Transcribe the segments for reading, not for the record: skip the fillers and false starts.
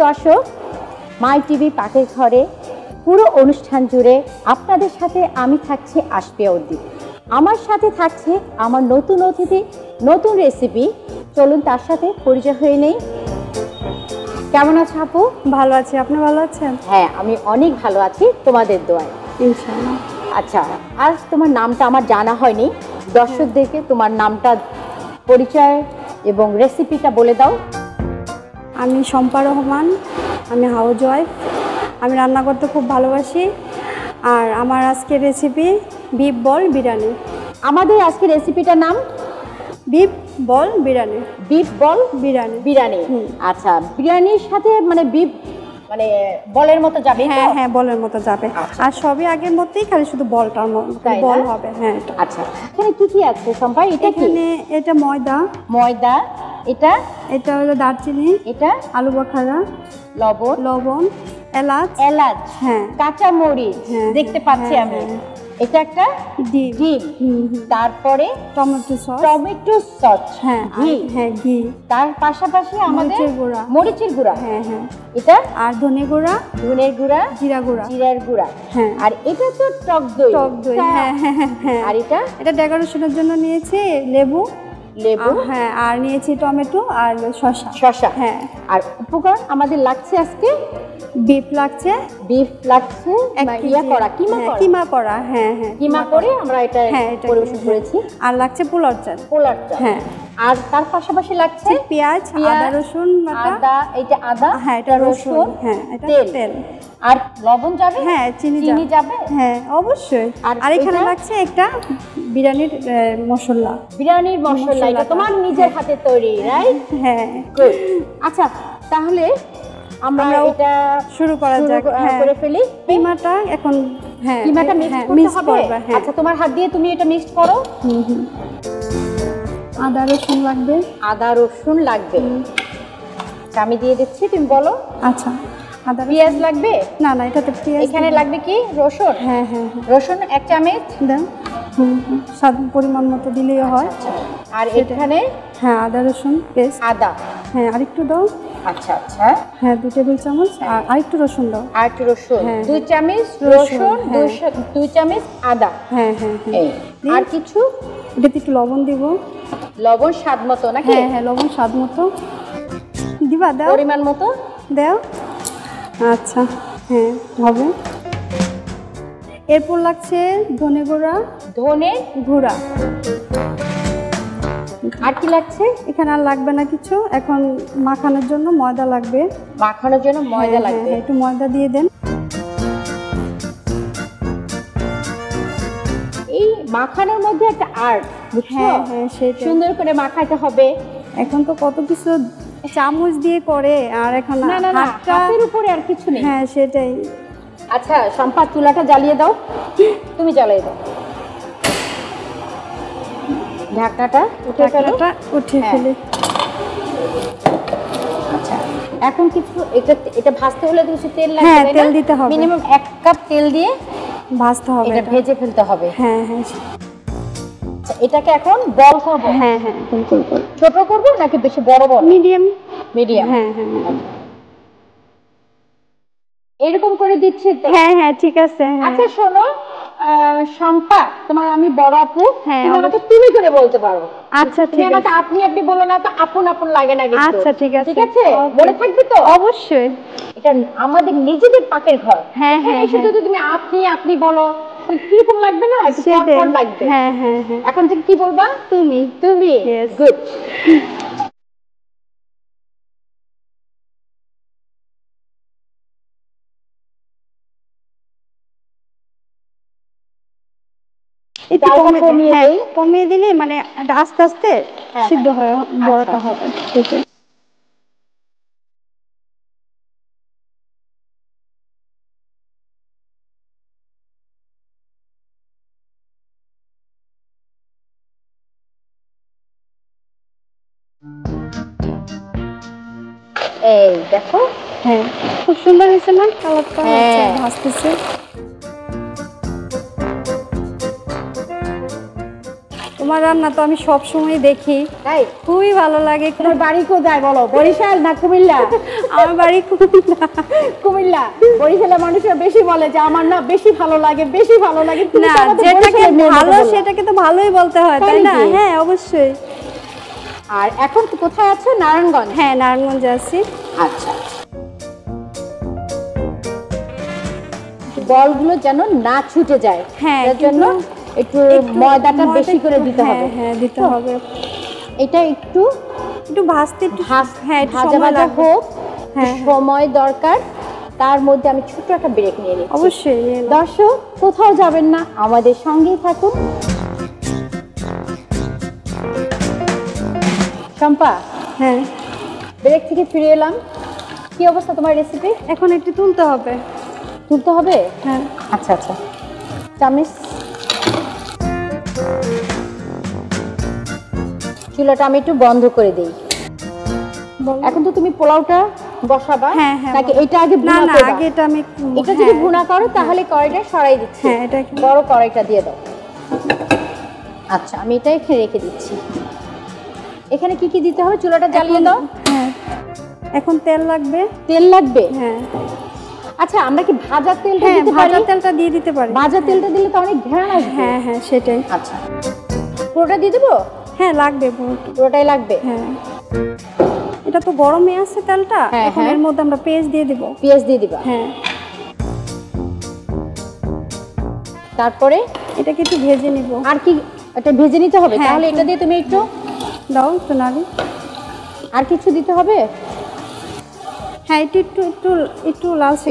দর্শক, মাই টিভি পাকের ঘরে পুরো অনুষ্ঠান জুড়ে আপনাদের সাথে আমি থাকছি আশফিয়া উদ্দিন। আমার সাথে থাকছে আমার নতুন অতিথি, নতুন রেসিপি। চলুন তার সাথে পরিচয় হয়ে নেই। কেমন আছো আপু? ভালো আছি, আপনি ভালো আছেন? হ্যাঁ, আমি অনেক ভালো আছি তোমাদের দোয়ায়, ইনশাআল্লাহ। আচ্ছা, আজ তোমার নামটা আমার জানা হয়নি, দর্শকদেরকে তোমার নামটা, পরিচয় এবং রেসিপিটা বলে দাও। আমি শম্পা রহমান, আমি হাউস ওয়াইফ। আমি রান্না করতে খুব ভালোবাসি। আর আমার আজকের রেসিপি বিফ বল বিরিয়ানি। আমাদের আজকের রেসিপিটার নাম বিফ বল বিরিয়ানি। বিফ বল বিরিয়ানি। বিরিয়ানি। আচ্ছা, বিরিয়ানির সাথে মানে বিফ মানে বলের মতো যাবে? হ্যাঁ হ্যাঁ, বলের মতো যাবে। আর সবই আগের মতোই, খালি শুধু বলটার বল হবে। হ্যাঁ। আচ্ছা, এখানে কি কি আছে শম্পা? এটা কি? এটা ময়দা। ময়দা। এটা হলো দারচিনি। এটা আলু বখারা, লবণ, এলাচ। হ্যাঁ, কাঁচা মরিচ দেখতে পাচ্ছি আমি। এটা একটা ডিম। তারপরে টমেটো সস। হ্যাঁ হ্যাঁ, ঘি। তার পাশাপাশি আমাদের মরিচের গুঁড়া। হ্যাঁ হ্যাঁ। এটা আর ধনের গুঁড়া, জিরার গুঁড়া। হ্যাঁ। আর এটা তো টক দই। হ্যাঁ হ্যাঁ হ্যাঁ। আর এটা ডেকোরেশনের জন্য নিয়েছি লেবু। হ্যাঁ, আর নিয়েছি টমেটো আর শসা। হ্যাঁ। আর উপকরণ আমাদের লাগছে আজকে বিফ লাগছে কিমা করা। হ্যাঁ হ্যাঁ, কিমা করে আমরা এটা পরিবেশন করেছি। আর লাগছে পোলাও চাল। হ্যাঁ। আর তার পাশাপাশি লাগছে পেঁয়াজ, আদা, রসুন বাটা। এটা আদা, হ্যাঁ এটা রসুন। হ্যাঁ, এটা তেল। আর লবণ যাবে? হ্যাঁ, চিনি যাবে। হ্যাঁ, অবশ্যই। আর এখানে লাগছে একটা বিরিয়ানির মশলা। এটা তোমার নিজের হাতে তৈরি, রাইট? হ্যাঁ। আচ্ছা, তাহলে আমরা এটা শুরু করা যাক। করে ফেলি। কিমাটা এখন কিমাটা মিক্স করতে হবে। আচ্ছা, তোমার হাত দিয়ে তুমি এটা মিক্স করো। আদা রসুন লাগবে। আমি দিয়ে দিচ্ছি, তুমি বলো। আচ্ছা, আদা। পেঁয়াজ লাগবে? না, এটাতে পেঁয়াজ। এখানে লাগবে কি? রসুন। হ্যাঁ হ্যাঁ, রসুন 1 চামচ দাও। স্বাদ পরিমাণ মতো দিলেই হয়। আর এখানে আদা রসুন পেস্ট। হ্যাঁ, আরেকটু দাও। আচ্ছা। হ্যাঁ, 2 টেবিল চামচ। আর আরেকটু রসুন দাও। 2 চামচ রসুন, 2 চামচ আদা। হ্যাঁ হ্যাঁ হ্যাঁ। আর কিছু? এটাতে একটু লবণ দিব। লবণ স্বাদ মতো নাকি? হ্যাঁ হ্যাঁ, লবণ স্বাদ মতো দিবা। দাও পরিমাণ মতো দাও। আচ্ছা, হ্যাঁ হবে। এরপর লাগছে ধনে গুঁড়া। আর কি লাগছে? এখানে আর লাগবে না কিছু। এখন মাখানোর জন্য ময়দা লাগবে। একটু ময়দা দিয়ে দেন। এই মাখানোর মধ্যে একটা আর্ট, হ্যাঁ হ্যাঁ, সেটা সুন্দর করে মাখাতে হবে। এখন তো কত কিছু চামচ দিয়ে করে, আর এখন হাতের উপরে আর কিছু নেই। হ্যাঁ, সেটাই। আচ্ছা শম্পা, চুলাটা জ্বালিয়ে দাও। তুমি জ্বালিয়ে দাও। ঢাকনাটা উঠিয়ে ফেলে। আচ্ছা, এখন কিছু এটা ভাজতে হলে কিছু তেল লাগবে। হ্যাঁ, তেল দিতে হবে। মিনিমাম 1 কাপ তেল দিয়ে ভাজতে হবে। এটা ভেজে ফেলতে হবে। হ্যাঁ হ্যাঁ। এটাকে এখন বল করব। হ্যাঁ হ্যাঁ, ছোট করব নাকি বেশি বড়? মিডিয়াম। হ্যাঁ হ্যাঁ, এরকম করে দিচ্ছি তো? হ্যাঁ হ্যাঁ, ঠিক আছে। আচ্ছা শোনো শম্পা, তোমার আমি বড় আপু, তুমি আমাকে তুমি করে বলতে পারো। আচ্ছা, ঠিক আছে। আমাকে আপনি বলো না তো, আপন লাগে না কিন্তু। আচ্ছা, ঠিক আছে। মনে থাকবে তো? অবশ্যই। এটা আমাদের নিজেদের পাকের ঘর। হ্যাঁ হ্যাঁ, শুধু তুমি আপনি বলো, কিরকম লাগবে না? লাগবে। হ্যাঁ হ্যাঁ হ্যাঁ। এখন থেকে কি বলবা? তুমি। গুড। কমিয়ে দিলে মানে আস্তে আস্তে সিদ্ধ হয়, বড়টা হবে। এই দেখো। হ্যাঁ, খুব সুন্দর হয়েছে না কালারটা? ভাজতেছে। তোমার রান্না তো আমি সব সময় দেখি, তাই খুবই ভালো লাগে। তোমার বাড়ি কোথায় বলো? বরিশাল না কুমিল্লা? আমার বাড়ি কুমিল্লা। কুমিল্লা। বরিশালের মানুষরা বেশি বলে যে আমার না বেশি ভালো লাগে, বেশি ভালো লাগে। না, যেটাকে ভালো সেটাকে তো ভালোই বলতে হয়, তাই না? হ্যাঁ, অবশ্যই। আর এখন কোথায় আছো? নারায়ণগঞ্জ? হ্যাঁ, নারায়ণগঞ্জে আছি। আচ্ছা, বলগুলো যেন না ছুটে যায়, হ্যাঁ, এর জন্য একটু ময়দাটা বেশি করে দিতে হবে। হ্যাঁ, দিতে হবে। এটা একটু ভাজতে হ্যাঁ, ভাজা ভাজা হোক, সময় দরকার। তার মধ্যে আমি ছোট একটা ব্রেক নিয়ে নিচ্ছি। অবশ্যই। দর্শক কোথাও যাবেন না, আমাদের সঙ্গেই থাকুন। শম্পা, হ্যাঁ, ব্রেক থেকে ফিরে এলাম। কি অবস্থা তোমার রেসিপি? এখন একটু তুলতে হবে। তুলতে হবে? হ্যাঁ। আচ্ছা আচ্ছা, চামিচ। চুলাটা আমি একটু বন্ধ করে দেই। এখন তো তুমি পোলাওটা বসাবা, নাকি এটা আগে ভুনা করবা? না, আগে এটা আমি এটা যদি ভুনা করো তাহলে কড়াইটা সরাই দিচ্ছি। হ্যাঁ, এটা বড় কড়াইটা দিয়ে দাও। আচ্ছা, আমি এটা এখানে রেখে দিচ্ছি। এখানে কি কি দিতে হবে? চুলাটা জ্বালিয়ে দাও। হ্যাঁ, এখন তেল লাগবে। তেল লাগবে? হ্যাঁ। আচ্ছা, আমরা কি ভাজা তেলটা দিতে পারি? ভাজা তেলটা দিয়ে দিতে পারি। ভাজা তেলটা দিলে তো অনেক ঘ্রাণ আসবে। হ্যাঁ হ্যাঁ, সেটাই। আচ্ছা, পুরোটা দিয়ে দেবো? হ্যাঁ, লাগবে। পুরোটাই লাগবে? হ্যাঁ। এটা তো গরমে আছে তেলটা, এখন এর মধ্যে আমরা পেঁয়াজ দিয়ে দেব। পেঁয়াজ দিয়ে দিবা? হ্যাঁ। তারপরে এটাকে একটু ভেজে নিব। আর কি? এটা ভেজে নিতে হবে? তাহলে এটা দিয়ে তুমি একটু দাও, একটু নাড়ি। আর কিছু দিতে হবে? হ্যাঁ, একটু লালচে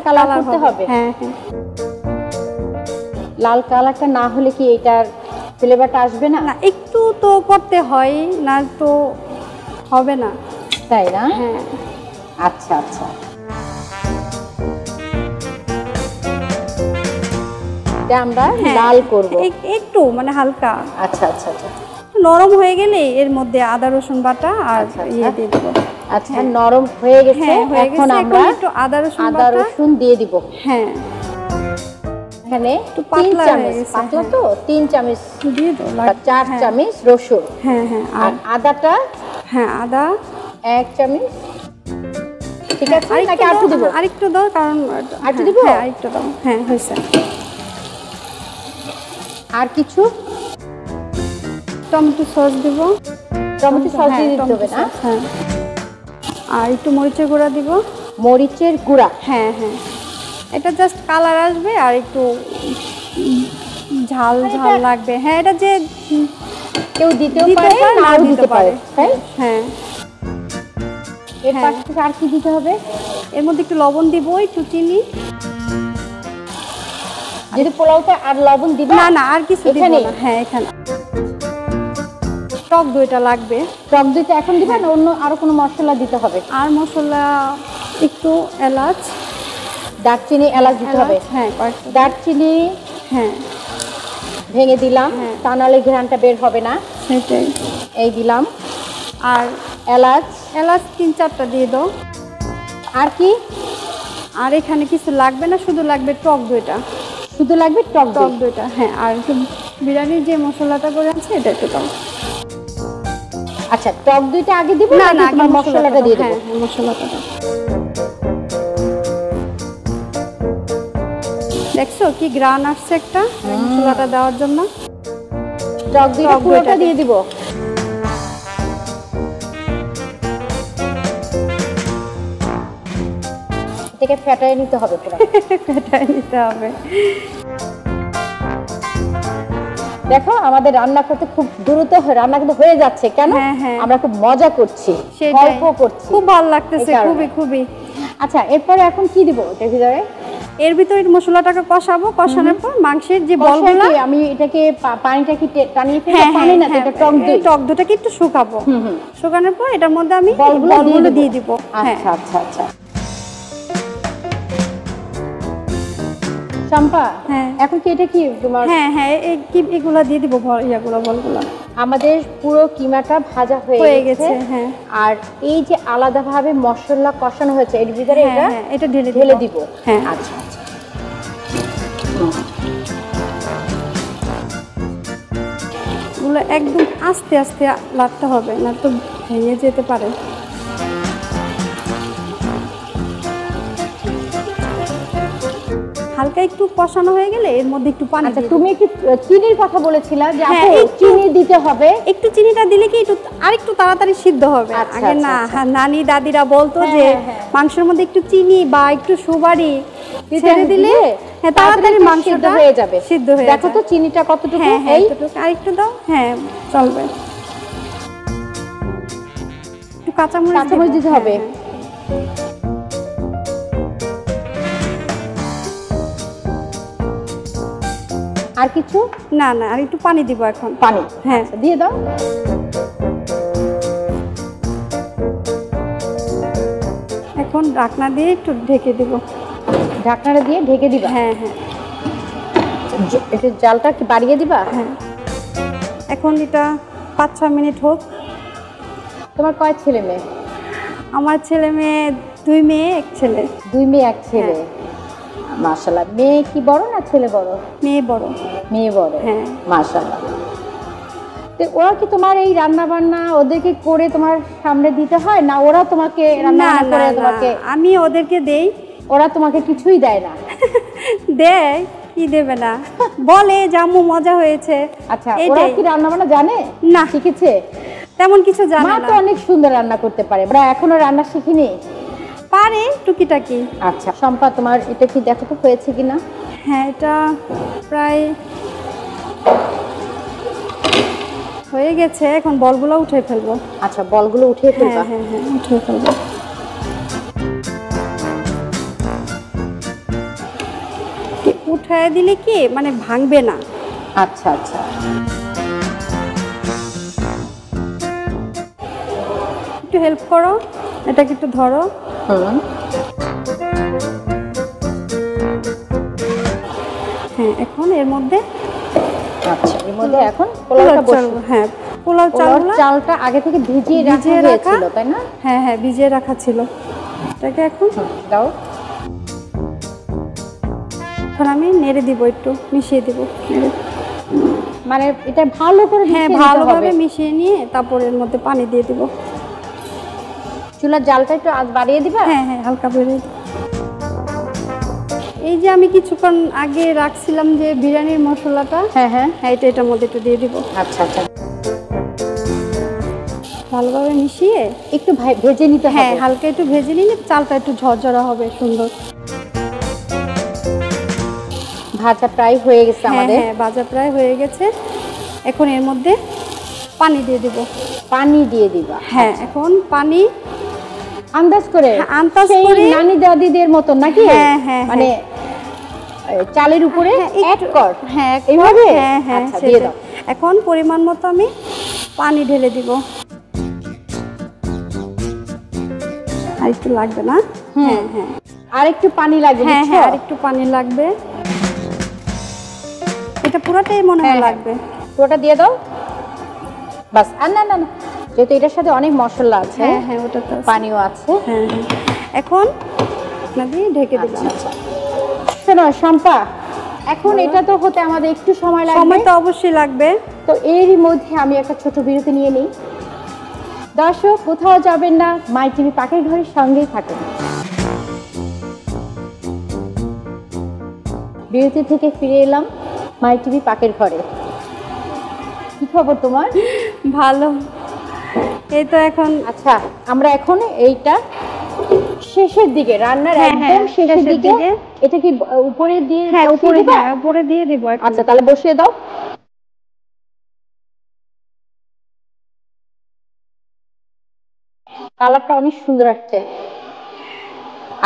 কালার করতে হবে। হ্যাঁ হ্যাঁ। লাল কালারটা না হলে কি এটার ফ্লেভারটা আসবে না? না, একটু তো করতে হয়, না তো হবে না, তাই না? হ্যাঁ। আচ্ছা আচ্ছা, আমরা লাল করব একটু, মানে হালকা। আচ্ছা আচ্ছা আচ্ছা, নরম হয়ে গেলে এর মধ্যে আদা রসুন বাটা আর ইয়ে দিয়ে দেব। আচ্ছা, নরম হয়ে গেছে। এখন আমরা একটু আদা রসুন দিয়ে দিব। হ্যাঁ, এখানে 3 চামচ, পাতলা তো 3 চামচ দিয়ে দাও। 4 চামচ রসুন। হ্যাঁ হ্যাঁ। আর আদাটা? হ্যাঁ, আদা 1 চামচ। ঠিক আছে, নাকি আরেকটু দেব? আরেকটু দাও, কারণ আরেকটু দেব? হ্যাঁ, আরেকটু দাও। হ্যাঁ, হয়েছে। আর কিছু? টমেটো সস দেব। টমেটো সস দিয়ে দিতে হবে না? হ্যাঁ। আর একটু মরিচের গুঁড়া দিব। মরিচের গুঁড়া? হ্যাঁ হ্যাঁ। এটা জাস্ট কালার আসবে আর একটু ঝাল লাগবে। হ্যাঁ, এটা যে কেউ দিতেও পারে, নাও দিতে পারে, তাই? হ্যাঁ। এর পাশে আর কি দিতে হবে? এর মধ্যে একটু লবণ দিব, একটু চিনি। যদি পোলাওতে আর লবণ দিবে? না, আর কিছু দিব না। হ্যাঁ, এখানে টক দইটা লাগবে। টক দইটা এখন দিবে না অন্য আরো কোনো মশলা দিতে হবে? আর মশলা একটু এলাচ, দারচিনি, এলাচ দিতে হবে? হ্যাঁ, দারচিনি হ্যাঁ ভেঙে দিলাম, তা নাহলে ঘ্রাণটা বের হবে না। সেটাই। এই দিলাম। আর এলাচ 3-4টা দিয়ে দাও। আর কি? আর এখানে কিছু লাগবে না, শুধু লাগবে টক দইটা। শুধু লাগবে টক দইটা? হ্যাঁ। আর একটু বিরিয়ানির যে মশলাটা করে আছে এটা একটু দাও। আচ্ছা, টক দইটা আগে দিব না? না, মশলাটা দিয়ে দেব? হ্যাঁ, মশলাটা দাও। দেখছো কি গ্রান আসছে একটা মশলাটা দেওয়ার জন্য? টক দইটা পুরোটা দিয়ে দিব? এটাকে ফেটায় নিতে হবে পুরো? ফেটায় নিতে হবে। দেখো, আমাদের রান্না করতে খুব দ্রুত রান্না কিন্তু হয়ে যাচ্ছে। কেন? আমরা খুব মজা করছি, গল্প করছি, খুব ভালো লাগতেছে, খুবই। আচ্ছা, এরপরে এখন কি দিব এটার ভিতরে? এর ভিতরে মশলাটাকে কষাবো, কষানোর পর মাংসের যে বলগুলো, আমি এটাকে পানিটা কি টানিয়ে ফেলবো? পানি না, এটা টক দই। টক দইটাকে একটু শুকাবো। শুকানোর পর এটার মধ্যে আমি বলগুলো দিয়ে দিব। আচ্ছা আচ্ছা আচ্ছা। শম্পা, এখন কি এটা কি তোমার? হ্যাঁ হ্যাঁ, এগুলো দিয়ে দিব, বলগুলো। আমাদের পুরো কিমাটা ভাজা হয়ে গেছে। হ্যাঁ। আর এই যে আলাদাভাবে মশলা কষানো হয়েছে এর ভিতরে এটা ঢেলে দিব। হ্যাঁ। আচ্ছা আচ্ছা। এগুলো একদম আস্তে আস্তে লাড়তে হবে, না তো ভেঙে যেতে পারে। হালকা একটু কষানো হয়ে গেলে এর মধ্যে একটু পানি। আচ্ছা, তুমি একটু চিনির কথা বলেছিলা যে হ্যাঁ, আপু চিনি দিতে হবে। একটু চিনিটা দিলে কি একটু আরেকটু তাড়াতাড়ি সিদ্ধ হবে। আচ্ছা, আগে না, নানি দাদিরা বলতো যে মাংসের মধ্যে একটু চিনি বা একটু সুপারি ছেড়ে দিলে তাড়াতাড়ি মাংসটা হয়ে যাবে, সিদ্ধ হয়ে যাবে। দেখো তো চিনিটা কতটুকু। হ্যাঁ, আর একটু দাও। হ্যাঁ, চলবে। একটু কাঁচামরিচ দিতে হবে। আর কিছু না, আর একটু পানি দিব এখন। পানি? হ্যাঁ, দিয়ে দাও। এখন ঢাকনা দিয়ে একটু ঢেকে দেব। ঢাকনাটা দিয়ে ঢেকে দিবা? হ্যাঁ, একটু জালটা কি বাড়িয়ে দিবা? হ্যাঁ। এখন এটা 5-6 মিনিট হোক। তোমার কয় ছেলে মেয়ে? আমার ছেলে মেয়ে 2 মেয়ে 1 ছেলে। 2 মেয়ে 1 ছেলে। মাশাআল্লাহ। মেয়ে কি বড় না ছেলে বড়? মেয়ে বড়। মেয়ে বড়। হ্যাঁ, মাশাআল্লাহ। তো ওরা কি তোমার এই রান্না বান্না ওদেরকে করে তোমার সামনে দিতে হয়, না ওরা তোমাকে রান্না করে তোমাকে? আমি ওদেরকে দেই। ওরা তোমাকে কিছুই দেয় না? দেয়, কি দেবে না, বলে যে আম্মু মজা হয়েছে। আচ্ছা, ওরা কি রান্না বান্না জানে? না, শিখেছে? তেমন কিছু জানে না। মা তো অনেক সুন্দর রান্না করতে পারে, ওরা এখনো রান্না শিখিনি? পারে টুকিটাকি। আচ্ছা শম্পা, তোমার এটা কি দেখো তো হয়েছে কিনা? হ্যাঁ, এটা প্রায় হয়ে গেছে। এখন বলগুলো উঠে ফেলবো। আচ্ছা, বলগুলো উঠিয়ে ফেলবা? হ্যাঁ, উঠে ফেলবো। উঠায় দিলে কি মানে ভাঙবে না। আচ্ছা আচ্ছা, একটু হেল্প করো, এটাকে একটু ধরো। হ্যাঁ, এখন এর মধ্যে এখন পোলাওটা বসিয়ে। হ্যাঁ, পোলাও চালটা আগে থেকে ভিজিয়ে রাখা ছিল, তাই না? হ্যাঁ, ভিজিয়ে রাখা ছিল। এটাকে এখন দাও। এখন আমি নেড়ে দিব, একটু মিশিয়ে দিব। মানে এটা ভালো করে? হ্যাঁ, ভালোভাবে মিশিয়ে নিয়ে তারপর এর মধ্যে পানি দিয়ে দিব। চুলার জালটা একটু বাড়িয়ে দিবা? হ্যাঁ, হালকা বাড়িয়ে দিব। এই যে আমি কিছুক্ষণ আগে রাখছিলাম যে বিরিয়ানির মশলাটা, হ্যাঁ, এটার মধ্যে একটু দিয়ে দিব। আচ্ছা আচ্ছা, ভালোভাবে মিশিয়ে একটু ভেজে নিতে হবে। হ্যাঁ, হালকা একটু ভেজে নিলে চালটা একটু ঝরঝরা হবে, সুন্দর। ভাজা প্রায় হয়ে গেছে আমাদের। হ্যাঁ, ভাজা প্রায় হয়ে গেছে। এখন এর মধ্যে পানি দিয়ে দিব। পানি দিয়ে দিবা? হ্যাঁ, এখন পানি আন্দাজ করে? নানি দাদিদের মতো নাকি? হ্যাঁ, মানে চালের উপরে অ্যাড কর। হ্যাঁ, এইভাবে? হ্যাঁ, আচ্ছা, দিয়ে দাও। এখন পরিমাণ মতো আমি পানি ঢেলে দিব। আর একটু লাগবে না? হ্যাঁ, আর একটু পানি লাগবে? হ্যাঁ, আর একটু পানি লাগবে। এটা পুরোটাই মনে হয় লাগবে। পুরোটা দিয়ে দাও বাস। আর না, যেহেতু এটার সাথে অনেক মশলা আছে। হ্যাঁ, ওটা তো পানিও আছে। হ্যাঁ, এখন দিয়ে ঢেকে দিলাম। শোনো শম্পা, এখন এটা তো হতে আমাদের একটু সময় লাগবে। সময় তো অবশ্যই লাগবে। তো এরই মধ্যে আমি একটা ছোট বিরতি নিয়ে নিই। দর্শক, কোথাও যাবেন না, মাই টিভি পাকের ঘরের সঙ্গেই থাকুন। বিরতি থেকে ফিরে এলাম মাই টিভি পাকের ঘরে। কি খবর তোমার? ভালো। এই তো এখন। আচ্ছা, আমরা এখন এইটা শেষের দিকে, রান্নার একদম শেষের দিকে। এটা কি উপরে দিয়ে? হ্যাঁ, উপরে দিয়ে দিব। আচ্ছা, তাহলে বসিয়ে দাও। কালারটা অনেক সুন্দর আসছে।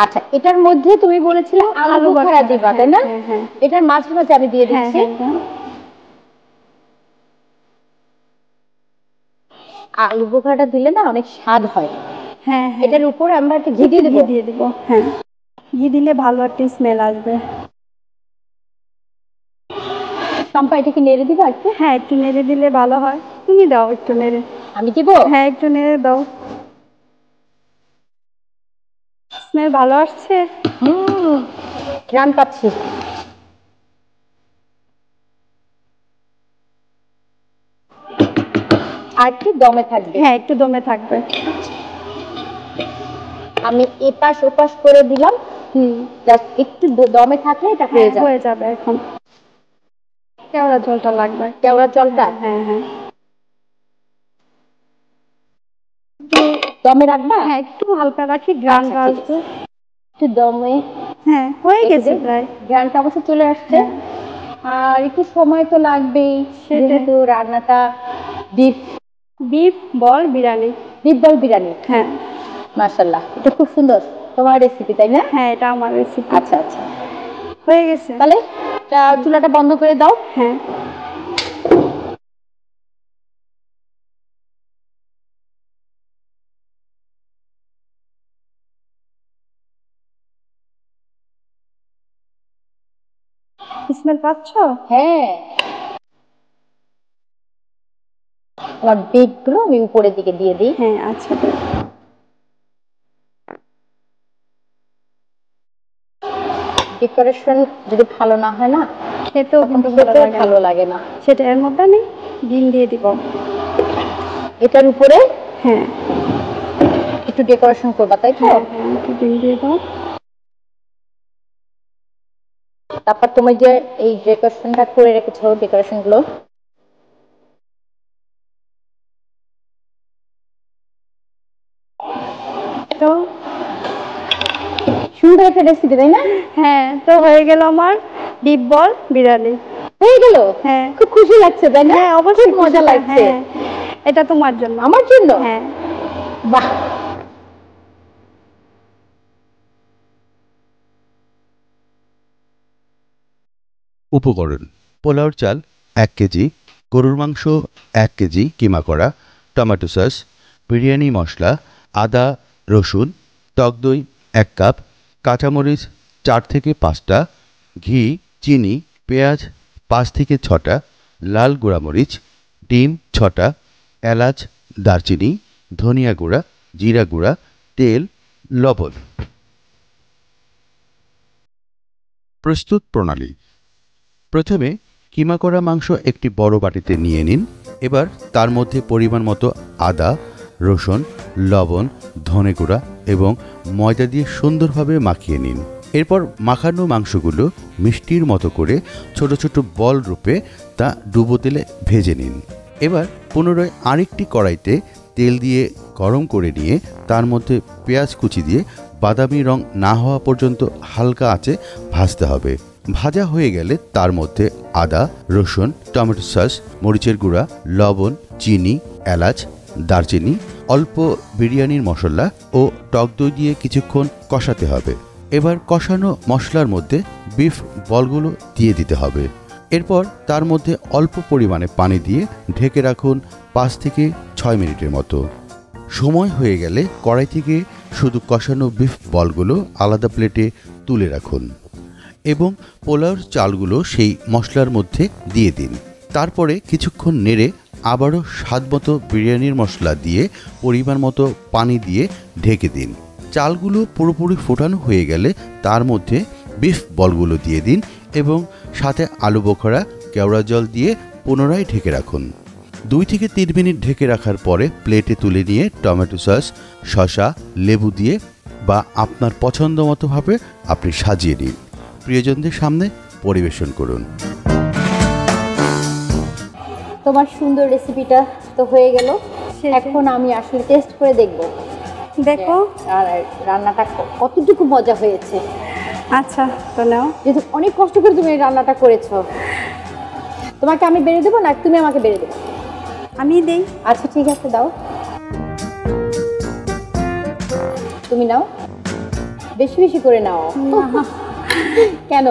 আচ্ছা, এটার মধ্যে তুমি বলেছিলে আলু বোখারা দিবা, তাই না? এটার মাঝে মাঝে আমি দিয়ে দিচ্ছি। আলু বোখারাটা দিলে না অনেক স্বাদ হয়। হ্যাঁ, এটার উপরে আমরা একটু ঘি দিয়ে দিব। হ্যাঁ, ঘি দিলে ভালো একটা স্মেল আসবে। শম্পা, এটা কি নেড়ে দিবা একটু? হ্যাঁ, একটু নেড়ে দিলে ভালো হয়। তুমি দাও একটু নেড়ে। আমি দিব? হ্যাঁ, একটু নেড়ে দাও। স্মেল ভালো আসছে। ঘ্রাণ পাচ্ছি। আর একটু দমে থাকবে। হ্যাঁ, একটু দমে থাকবে। আমি এপাশ ওপাশ করে দিলাম। জাস্ট একটু দমে থাকলে এটা হয়ে যাবে। এখন কেওড়া জলটা লাগবে। কেওড়া জলটা? হ্যাঁ হ্যাঁ। দমে রাখবা? হ্যাঁ, একটু হালকা রাখি, গ্রানটা আসবে। একটু দমে। হ্যাঁ, হয়ে গেছে প্রায়। গ্রানটা অবশ্য চলে আসছে। আর একটু সময় তো লাগবেই, যেহেতু রান্নাটা বিফ বল বিরিয়ানি। হ্যাঁ, মাশাআল্লাহ, এটা খুব সুন্দর তোমার রেসিপি, তাই না? হ্যাঁ, এটা আমার রেসিপি। আচ্ছা আচ্ছা, হয়ে গেছে। তাহলে চুলাটা বন্ধ করে দাও। হ্যাঁ। স্মেল পাচ্ছ? হ্যাঁ, আমার বিটগুলো আমি উপরের দিকে দিয়ে দিই। হ্যাঁ, আচ্ছা। ডেকোরেশন যদি ভালো না হয় না, খেতেও কিন্তু ভালো লাগে না। সেটা এর মধ্যে আমি ডিম দিয়ে দিব এটার উপরে। হ্যাঁ, একটু ডেকোরেশন করবা, তাই তো? হ্যাঁ, একটু ডিম দিয়ে দাও। তারপর তুমি যে এই ডেকোরেশনটা করে রেখেছো, ডেকোরেশনগুলো তো সুন্দর একটা রেসিপি, তাই না? হ্যাঁ, তো হয়ে গেল আমার বিফ বল বিরিয়ানি। হয়ে গেল? হ্যাঁ, খুব খুশি লাগছে, তাই না? হ্যাঁ, অবশ্যই মজা লাগছে। হ্যাঁ, এটা তোমার জন্য। আমার জন্য? হ্যাঁ। বাহ, উপকরণ: পোলাওর চাল 1 কেজি, গরুর মাংস 1 কেজি কিমা করা, টমেটো সস, বিরিয়ানি মশলা, আদা রসুন, টক দই 1 কাপ, কাঁচামরিচ 4 থেকে 5টা, ঘি, চিনি, পেঁয়াজ 5 থেকে 6টা, লাল গুঁড়ামরিচ, ডিম 6টা, এলাচ, দারচিনি, ধনিয়া গুঁড়া, জিরা গুঁড়া, তেল, লবণ। প্রস্তুত প্রণালী: প্রথমে কিমা করা মাংস একটি বড় বাটিতে নিয়ে নিন। এবার তার মধ্যে পরিমাণ মতো আদা, রসুন, লবণ, ধনে গুঁড়া এবং ময়দা দিয়ে সুন্দরভাবে মাখিয়ে নিন। এরপর মাখানো মাংসগুলো মিষ্টির মতো করে ছোট ছোট বল রূপে তা ডুবো তেলে ভেজে নিন। এবার পুনরায় আরেকটি কড়াইতে তেল দিয়ে গরম করে নিয়ে তার মধ্যে পেঁয়াজ কুচি দিয়ে বাদামি রং না হওয়া পর্যন্ত হালকা আঁচে ভাজতে হবে। ভাজা হয়ে গেলে তার মধ্যে আদা, রসুন, টমেটো সস, মরিচের গুঁড়া, লবণ, চিনি, এলাচ, দারচিনি, অল্প বিরিয়ানির মশলা ও টক দই দিয়ে কিছুক্ষণ কষাতে হবে। এবার কষানো মশলার মধ্যে বিফ বলগুলো দিয়ে দিতে হবে। এরপর তার মধ্যে অল্প পরিমাণে পানি দিয়ে ঢেকে রাখুন 5 থেকে 6 মিনিটের মতো। সময় হয়ে গেলে কড়াই থেকে শুধু কষানো বিফ বলগুলো আলাদা প্লেটে তুলে রাখুন এবং পোলাওর চালগুলো সেই মশলার মধ্যে দিয়ে দিন। তারপরে কিছুক্ষণ নেড়ে আবারও স্বাদমতো বিরিয়ানির মশলা দিয়ে পরিমাণ মতো পানি দিয়ে ঢেকে দিন। চালগুলো পুরোপুরি ফোটানো হয়ে গেলে তার মধ্যে বিফ বলগুলো দিয়ে দিন এবং সাথে আলু বোখরা, কেওড়া জল দিয়ে পুনরায় ঢেকে রাখুন। 2 থেকে 3 মিনিট ঢেকে রাখার পরে প্লেটে তুলে নিয়ে টমেটো সস, শসা, লেবু দিয়ে বা আপনার পছন্দ মতোভাবে আপনি সাজিয়ে নিন। প্রিয়জনদের সামনে পরিবেশন করুন। তোমার সুন্দর রেসিপিটা তো হয়ে গেল। এখন আমি আসলে টেস্ট করে দেখবো, দেখো আর রান্নাটা কতটুকু মজা হয়েছে। আচ্ছা, তো নাও। যেহেতু অনেক কষ্ট করে তুমি এই রান্নাটা করেছো, তোমাকে আমি বেড়ে দেবো না তুমি আমাকে বেড়ে দেবো? আমি দেই। আচ্ছা ঠিক আছে, দাও, তুমি নাও, বেশি বেশি করে নাও। কেন?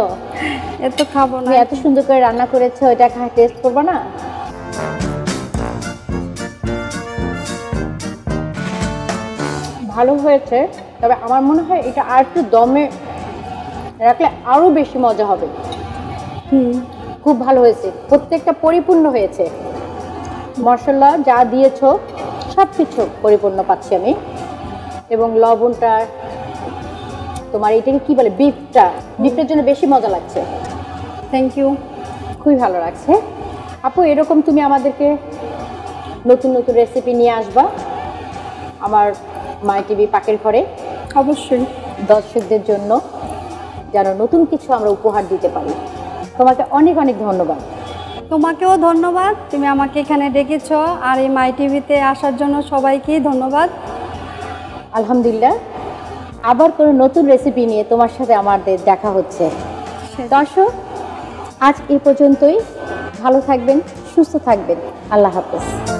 এত খাবো না। তুমি এত সুন্দর করে রান্না করেছো, এটা টেস্ট করবো না? ভালো হয়েছে, তবে আমার মনে হয় এটা আর একটু দমে রাখলে আরো বেশি মজা হবে। খুব ভালো হয়েছে, প্রত্যেকটা পরিপূর্ণ হয়েছে। মশলা যা দিয়েছো সব কিছু পরিপূর্ণ পাচ্ছি আমি, এবং লবণটা, তোমার এটাকে কি বলে, বিফটার জন্য বেশি মজা লাগছে। থ্যাংক ইউ, খুবই ভালো লাগছে আপু। এরকম তুমি আমাদেরকে নতুন নতুন রেসিপি নিয়ে আসবা আমার মাই টিভি পাকের ঘরে, অবশ্যই। দর্শকদের জন্য যেন নতুন কিছু আমরা উপহার দিতে পারি। তোমাকে অনেক অনেক ধন্যবাদ। তোমাকেও ধন্যবাদ, তুমি আমাকে এখানে ডেকেছো, আর এই মাই টিভিতে আসার জন্য সবাইকেই ধন্যবাদ। আলহামদুলিল্লাহ, আবার কোনো নতুন রেসিপি নিয়ে তোমার সাথে আমাদের দেখা হচ্ছে। দর্শক, আজ এ পর্যন্তই। ভালো থাকবেন, সুস্থ থাকবেন। আল্লাহ হাফেজ।